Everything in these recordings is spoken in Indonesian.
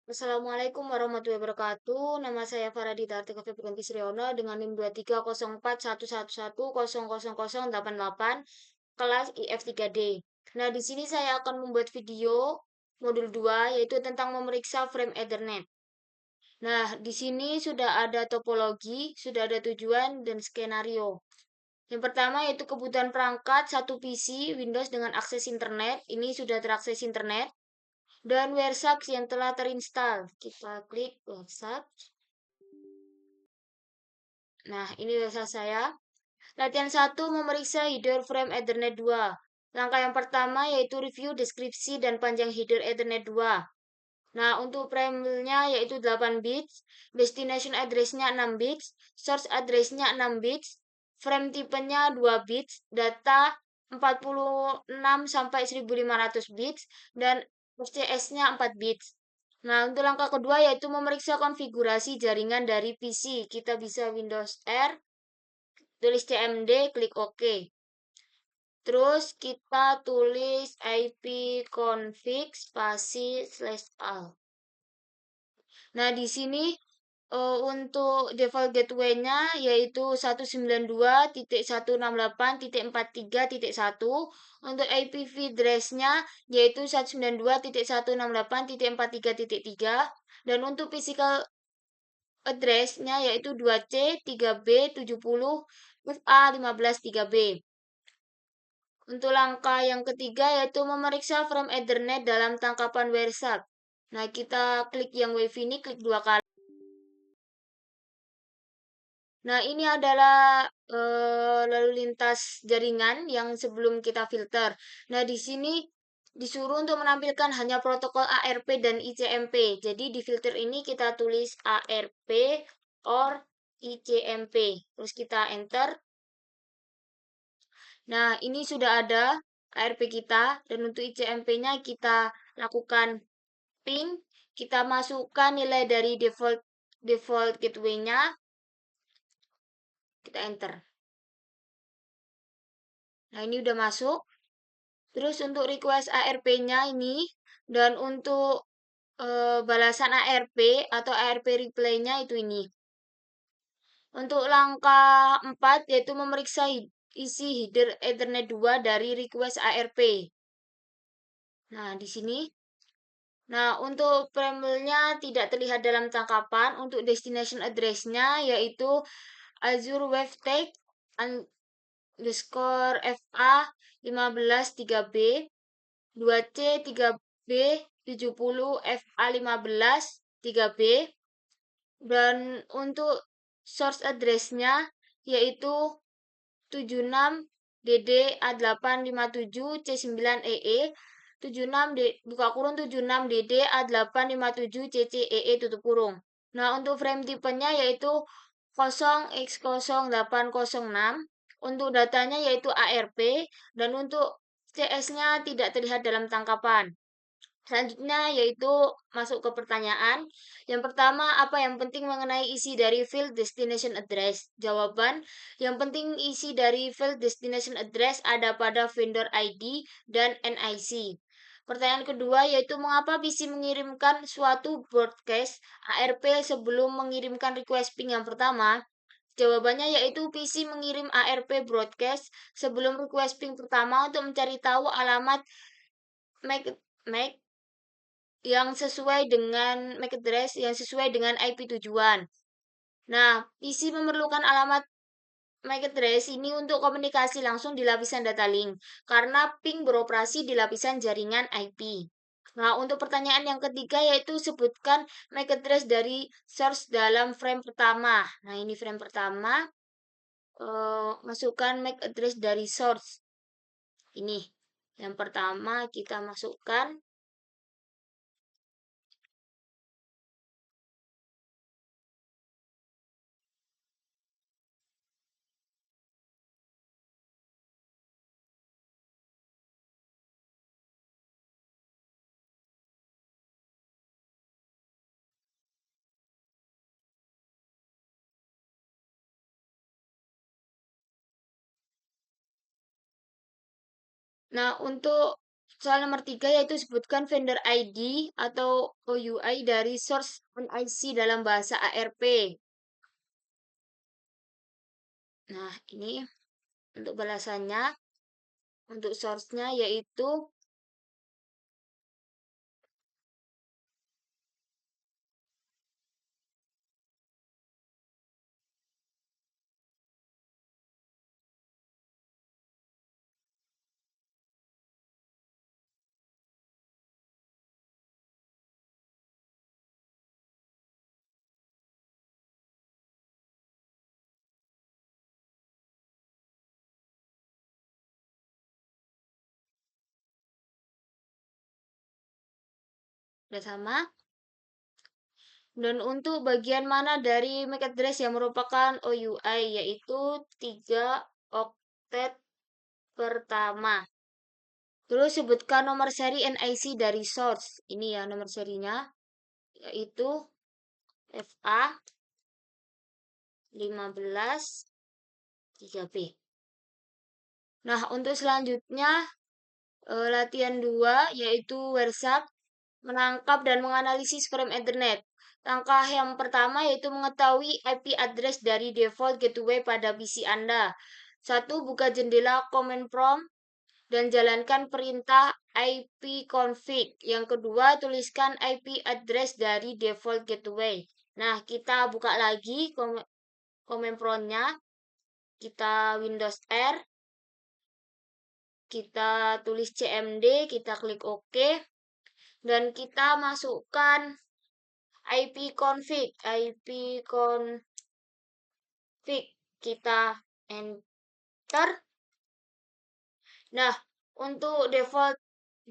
Assalamualaikum warahmatullahi wabarakatuh. Nama saya Faradita Artika Febrianti Sriono dengan NIM 230411100088 kelas IF3D. Nah, di sini saya akan membuat video modul 2 yaitu tentang memeriksa frame Ethernet. Nah, di sini sudah ada topologi, sudah ada tujuan dan skenario. Yang pertama yaitu kebutuhan perangkat satu PC Windows dengan akses internet. Ini sudah terakses internet dan Wireshark yang telah terinstall. Kita klik Wireshark. Nah, ini Wireshark saya. Latihan 1 memeriksa header frame Ethernet 2. Langkah yang pertama yaitu review deskripsi dan panjang header Ethernet 2. Nah, untuk frame-nya yaitu 8 bits, destination address-nya 6 bits, source address-nya 6 bits, frame tipenya 2 bits, data 46 sampai 1500 bits, dan FCS-nya 4 bits. Nah, untuk langkah kedua yaitu memeriksa konfigurasi jaringan dari PC. Kita bisa Windows R, tulis CMD, klik OK. Terus kita tulis ipconfig spasi /al. Nah, di sini untuk default gateway-nya yaitu 192.168.43.1. Untuk IPv address-nya yaitu 192.168.43.3. Dan untuk physical address-nya yaitu 2C, 3B, 70, FA, 15, 3B. Untuk langkah yang ketiga yaitu memeriksa frame Ethernet dalam tangkapan Wireshark. Nah, kita klik yang wave ini, klik 2 kali. Nah, ini adalah lalu lintas jaringan yang sebelum kita filter. Nah, di sini disuruh untuk menampilkan hanya protokol ARP dan ICMP. Jadi di filter ini kita tulis ARP or ICMP. Terus kita enter. Nah, ini sudah ada ARP kita dan untuk ICMP-nya kita lakukan ping. Kita masukkan nilai dari default gateway-nya. Kita enter. Nah, ini udah masuk. Terus untuk request ARP-nya ini dan untuk balasan ARP atau ARP reply-nya itu ini. Untuk langkah 4 yaitu memeriksa isi header Ethernet 2 dari request ARP. Nah, di sini. Nah, untuk preamble-nya tidak terlihat dalam tangkapan. Untuk destination address-nya yaitu Azure WebTech underscore FA 15 3B 2C 3B 70 FA 15 3B dan untuk source address-nya yaitu 76 DD A857 C9EE 76 buka kurung 76 DD A857 CCEE tutup kurung. Nah, untuk frame tipenya yaitu 0x0806. Untuk datanya yaitu ARP dan untuk CS-nya tidak terlihat dalam tangkapan. Selanjutnya yaitu masuk ke pertanyaan. Yang pertama, apa yang penting mengenai isi dari field destination address? Jawaban, yang penting isi dari field destination address ada pada vendor ID dan NIC. Pertanyaan kedua yaitu mengapa PC mengirimkan suatu broadcast ARP sebelum mengirimkan request ping yang pertama? Jawabannya yaitu PC mengirim ARP broadcast sebelum request ping pertama untuk mencari tahu alamat MAC yang sesuai dengan MAC address yang sesuai dengan IP tujuan. Nah, PC memerlukan alamat MAC address ini untuk komunikasi langsung di lapisan data link karena ping beroperasi di lapisan jaringan IP. Nah, untuk pertanyaan yang ketiga yaitu sebutkan MAC address dari source dalam frame pertama. Nah, ini frame pertama. Masukkan MAC address dari source. Ini yang pertama kita masukkan. Nah, untuk Soal nomor 3 yaitu sebutkan vendor ID atau OUI dari source NIC dalam bahasa ARP. Nah, ini untuk balasannya, untuk source-nya yaitu udah sama. Dan untuk bagian mana dari MAC address yang merupakan OUI yaitu 3 oktet pertama. Terus sebutkan nomor seri NIC dari source. Ini ya nomor serinya yaitu FA 15 3B. Nah, untuk selanjutnya latihan 2 yaitu WhatsApp menangkap dan menganalisis frame Ethernet. Langkah yang pertama yaitu mengetahui IP address dari default gateway pada PC Anda. Satu, buka jendela command prompt dan jalankan perintah ipconfig. Yang kedua, tuliskan IP address dari default gateway. Nah, kita buka lagi command prompt-nya. Kita Windows R, kita tulis cmd, kita klik OK, dan kita masukkan ipconfig, kita enter. Nah, untuk default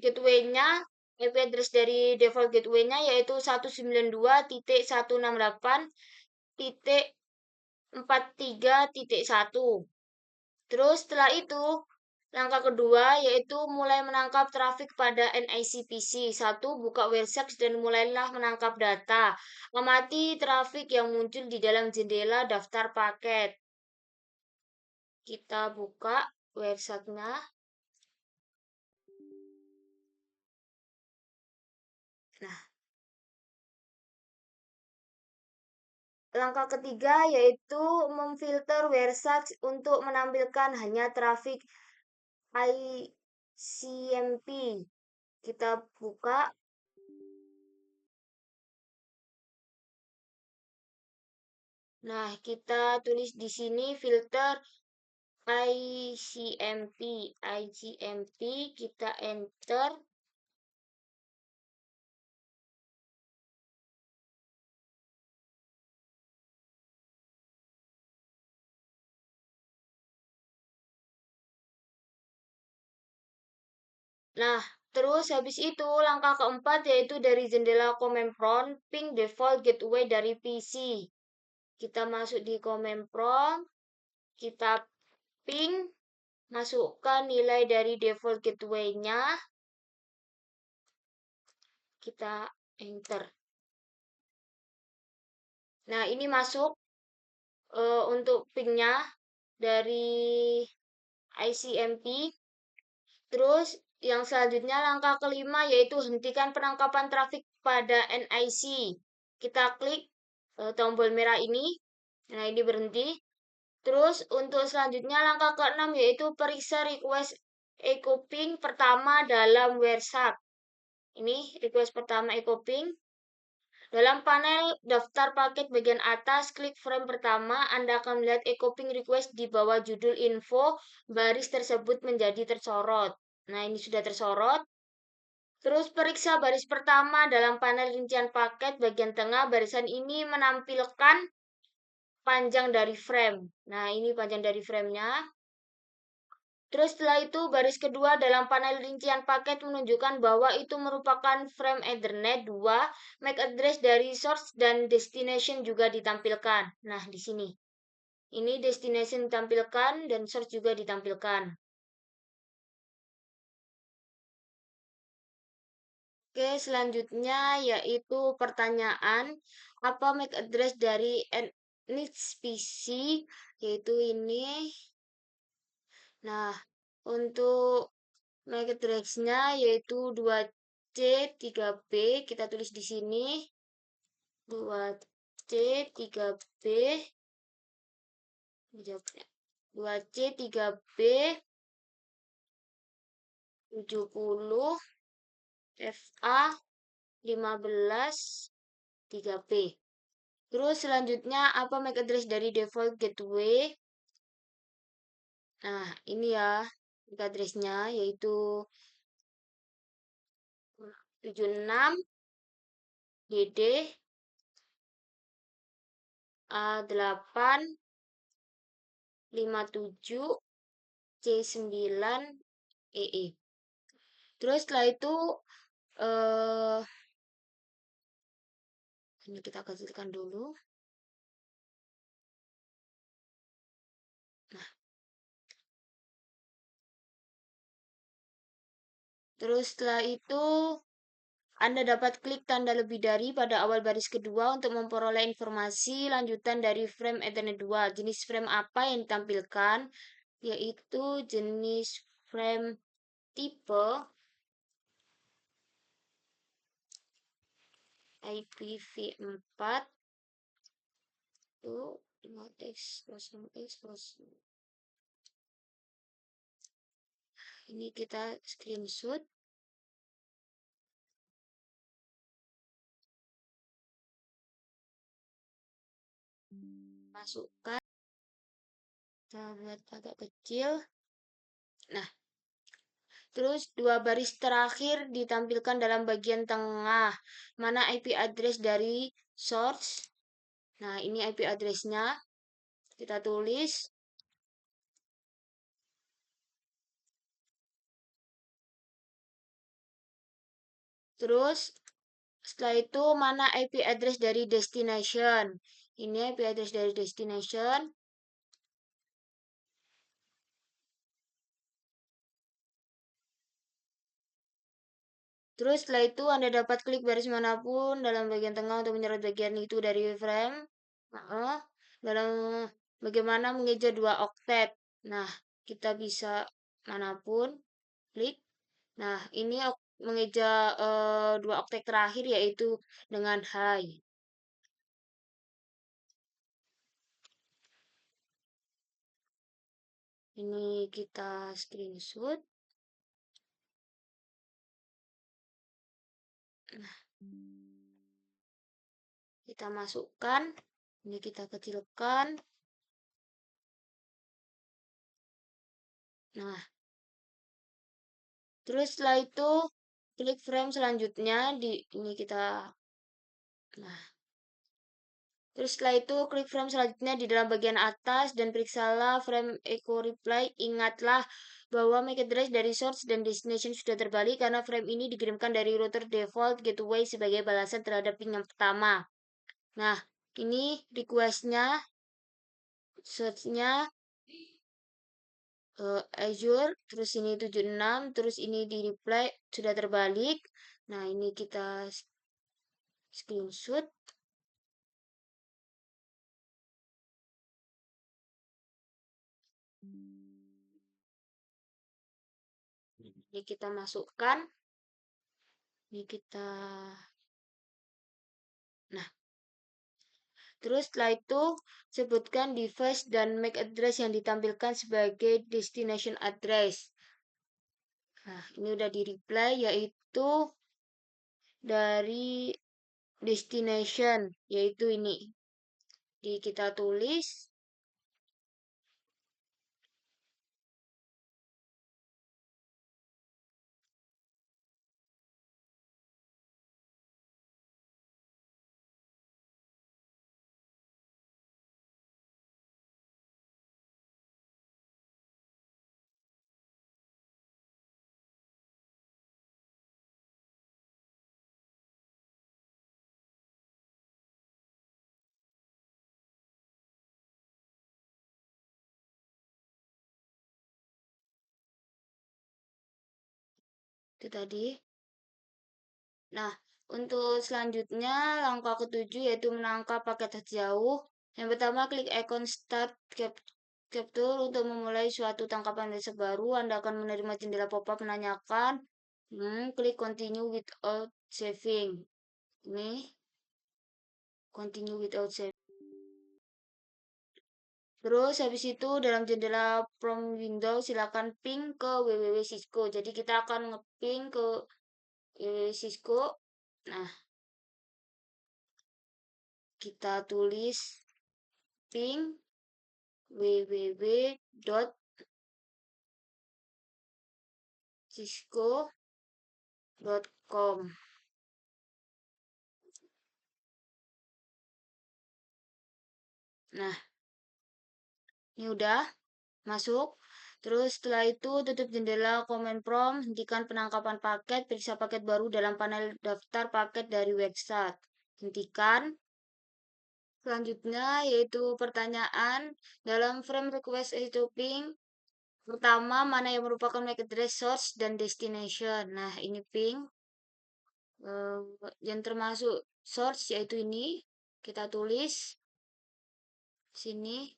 gateway-nya, IP address dari default gateway-nya yaitu 192.168.43.1. Terus setelah itu, langkah kedua yaitu mulai menangkap trafik pada NIC PC. Satu, buka WebSearch dan mulailah menangkap data. Amati trafik yang muncul di dalam jendela daftar paket. Kita buka websitenya. Nah, langkah ketiga yaitu memfilter WebSearch untuk menampilkan hanya trafik ICMP. Kita buka. Nah, kita tulis di sini filter ICMP, kita enter. Nah, terus habis itu langkah keempat yaitu dari jendela command prompt ping default gateway dari PC. Kita masuk di command prompt, kita ping, masukkan nilai dari default gateway-nya, kita enter. Nah, ini masuk untuk ping-nya dari ICMP. Terus yang selanjutnya langkah kelima yaitu hentikan penangkapan trafik pada NIC. Kita klik tombol merah ini. Nah, ini berhenti. Terus untuk selanjutnya langkah keenam yaitu periksa request echo ping pertama dalam WhatsApp. Ini request pertama echo ping. Dalam panel daftar paket bagian atas, klik frame pertama, Anda akan melihat echo ping request di bawah judul info, baris tersebut menjadi tersorot. Nah, ini sudah tersorot. Terus periksa baris pertama dalam panel rincian paket bagian tengah, barisan ini menampilkan panjang dari frame. Nah, ini panjang dari framenya. Terus setelah itu baris kedua dalam panel rincian paket menunjukkan bahwa itu merupakan frame Ethernet 2, MAC address dari source dan destination juga ditampilkan. Nah, di sini. Ini destination ditampilkan dan source juga ditampilkan. Oke, selanjutnya yaitu pertanyaan apa MAC address dari NIC PC, yaitu ini. Nah, untuk MAC address-nya yaitu 2C 3B, kita tulis di sini 2C 3B 2C 3B 70 FA 15 3P. Terus selanjutnya apa MAC address dari default gateway? Nah, ini ya MAC address-nya yaitu 76 DD A8 57 C9 EE. Terus setelah itu ini kita kecilkan dulu. Nah, terus setelah itu Anda dapat klik tanda lebih dari pada awal baris kedua untuk memperoleh informasi lanjutan dari frame Ethernet 2. Jenis frame apa yang ditampilkan? Yaitu jenis frame tipe IPv4 itu 5X 0X. Ini kita screenshot. Masukkan. Kita buat agak kecil. Nah, terus dua baris terakhir ditampilkan dalam bagian tengah. Mana IP address dari source? Nah, ini IP address-nya. Kita tulis. Terus, setelah itu mana IP address dari destination? Ini IP address dari destination. Terus setelah itu Anda dapat klik baris manapun dalam bagian tengah untuk menyerot bagian itu dari frame. Dalam bagaimana mengeja 2 oktet. Nah, kita bisa manapun klik. Nah, ini mengeja 2 oktet terakhir yaitu dengan high. Ini kita screenshot. Nah, kita masukkan. Ini kita kecilkan. Nah, terus setelah itu klik frame selanjutnya di ini kita. Nah, terus setelah itu klik frame selanjutnya di dalam bagian atas dan periksalah frame echo reply. Ingatlah bahwa MAC address dari source dan destination sudah terbalik karena frame ini dikirimkan dari router default gateway sebagai balasan terhadap ping yang pertama. Nah, ini request-nya, search-nya Azure, terus ini 76, terus ini di reply sudah terbalik. Nah, ini kita screenshot. Ini kita masukkan. Ini kita. Nah, terus setelah itu sebutkan device dan MAC address yang ditampilkan sebagai destination address. Nah, ini udah di reply yaitu dari destination yaitu ini. Di kita tulis. Itu tadi. Nah, untuk selanjutnya langkah ketujuh yaitu menangkap paket jauh. Yang pertama klik icon start Chapter untuk memulai suatu tangkapan data baru, Anda akan menerima jendela pop-up menanyakan, klik continue without saving. Ini, continue without saving. Terus habis itu dalam jendela from window silakan ping ke www Cisco. Jadi kita akan ngeping ke Cisco. Nah, kita tulis ping www.cisco.com. Nah, ini udah masuk. Terus setelah itu tutup jendela command prompt, hentikan penangkapan paket, periksa paket baru dalam panel daftar paket dari website. Hentikan. Selanjutnya yaitu pertanyaan dalam frame request ping. Pertama, mana yang merupakan MAC address source dan destination. Nah, ini ping. Yang termasuk source yaitu ini. Kita tulis sini.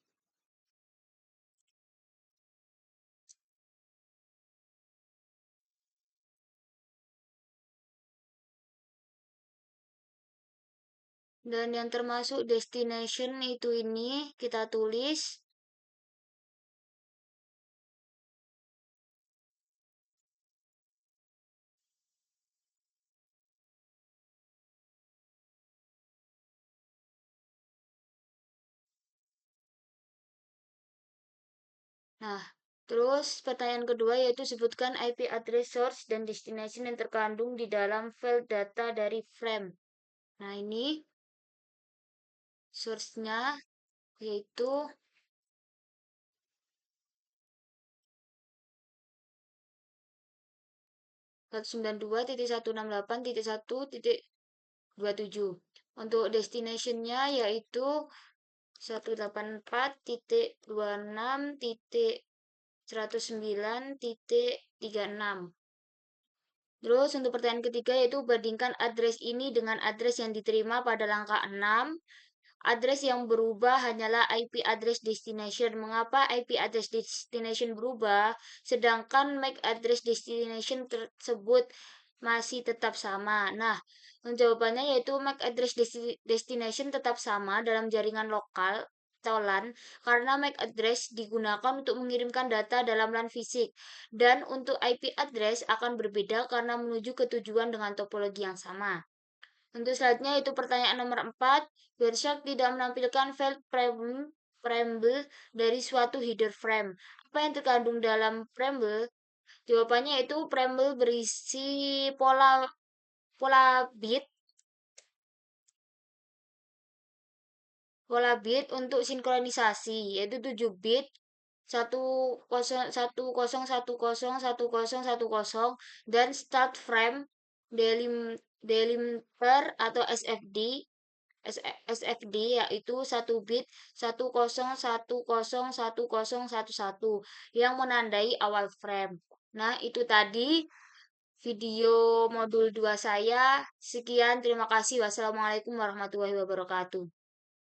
Dan yang termasuk destination itu ini kita tulis. Nah, terus pertanyaan kedua yaitu sebutkan IP address source dan destination yang terkandung di dalam file data dari frame. Nah, ini source-nya yaitu 192.168.1.27. Untuk destination-nya yaitu 184.26.109.36. Terus untuk pertanyaan ketiga yaitu bandingkan address ini dengan address yang diterima pada langkah 6. Address yang berubah hanyalah IP address destination. Mengapa IP address destination berubah, sedangkan MAC address destination tersebut masih tetap sama? Nah, jawabannya yaitu MAC address destination tetap sama dalam jaringan lokal atau LAN karena MAC address digunakan untuk mengirimkan data dalam LAN fisik dan untuk IP address akan berbeda karena menuju ke tujuan dengan topologi yang sama. Untuk selanjutnya itu pertanyaan nomor 4. Bershak tidak menampilkan file preamble dari suatu header frame. Apa yang terkandung dalam preamble? Jawabannya itu preamble berisi pola bit untuk sinkronisasi yaitu 7 bit 1010101010 dan start frame delimiter atau SFD yaitu 1 bit 10101011 yang menandai awal frame. Nah, itu tadi video modul 2 saya. Sekian, terima kasih. Wassalamualaikum warahmatullahi wabarakatuh.